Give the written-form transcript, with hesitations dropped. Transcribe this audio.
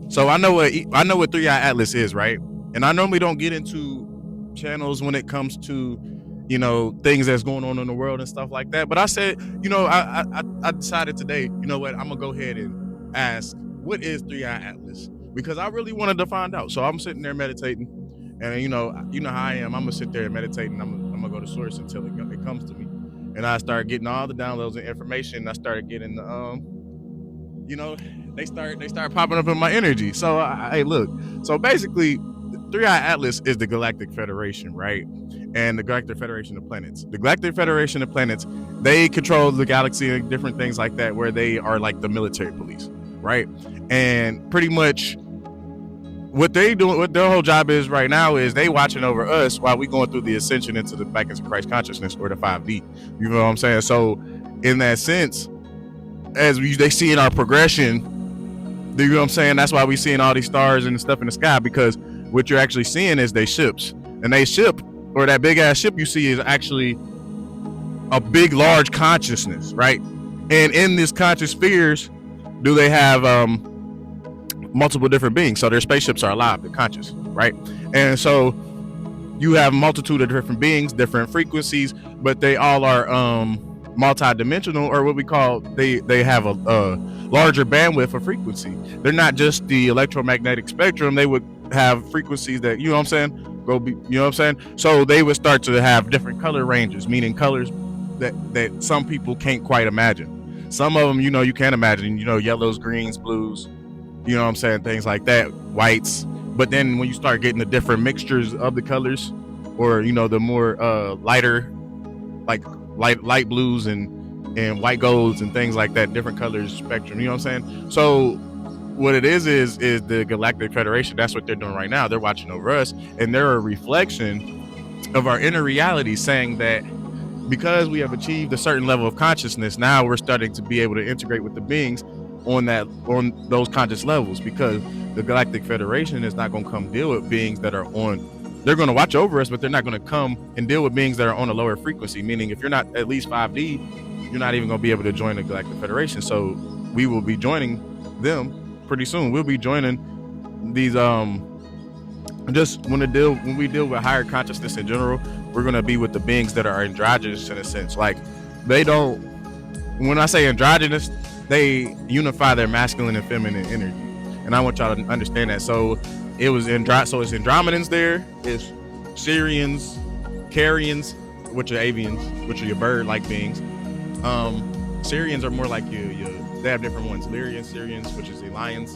So I know what Three Eye Atlas is, right? And I normally don't get into channels when it comes to things that's going on in the world and stuff like that. But I said, I decided today, you know what, I'm gonna go ahead and ask, what is Three Eye Atlas? Because I really wanted to find out. So I'm sitting there meditating, and you know how I am. I'm gonna sit there and meditate, and I'm gonna go to source until it comes to me. And I started getting all the downloads and information. I started getting the you know, they start popping up in my energy. So hey, look. So basically, Three Eye Atlas is the Galactic Federation, right? And the Galactic Federation of Planets. The Galactic Federation of Planets, they control the galaxy and different things like that, where they are like the military police, right? And pretty much what they do, what their whole job is right now, is they watching over us while we going through the ascension into the back into Christ consciousness, or the 5D. You know what I'm saying? So in that sense, they see in our progression, you know what I'm saying? That's why we seeing all these stars and stuff in the sky, because what you're actually seeing is they ships. And they ship, or that big ass ship you see, is actually a big, large consciousness, right? And in this conscious spheres, do they have multiple different beings? So their spaceships are alive, they're conscious, right? And so you have a multitude of different beings, different frequencies, but they all are multi-dimensional, or what we call, they have a larger bandwidth of frequency. They're not just the electromagnetic spectrum. They would have frequencies that, you know what I'm saying, you know what I'm saying. So they would start to have different color ranges, meaning colors that some people can't quite imagine. Some of them, you can't imagine, yellows, greens, blues, you know what I'm saying, things like that, whites. But then when you start getting the different mixtures of the colors, or the more lighter, like light blues and white golds and things like that, different colors spectrum, you know what I'm saying? So what it is the Galactic Federation. That's what they're doing right now. They're watching over us, and they're a reflection of our inner reality, saying that because we have achieved a certain level of consciousness, now we're starting to be able to integrate with the beings on those conscious levels, because the Galactic Federation is not going to come deal with beings that are on, they're going to watch over us, but they're not going to come and deal with beings that are on a lower frequency. Meaning, if you're not at least 5D, you're not even going to be able to join the Galactic Federation. So we will be joining them pretty soon. We'll be joining these just when we deal with higher consciousness in general, we're going to be with the beings that are androgynous, in a sense. Like, they don't, when I say androgynous, they unify their masculine and feminine energy, and I want y'all to understand that. So it's Andromedans, there is Syrians, Carians, which are avians, which are your bird-like beings. Syrians are more like you. They have different ones. Lyrians, Syrians, which is the lions.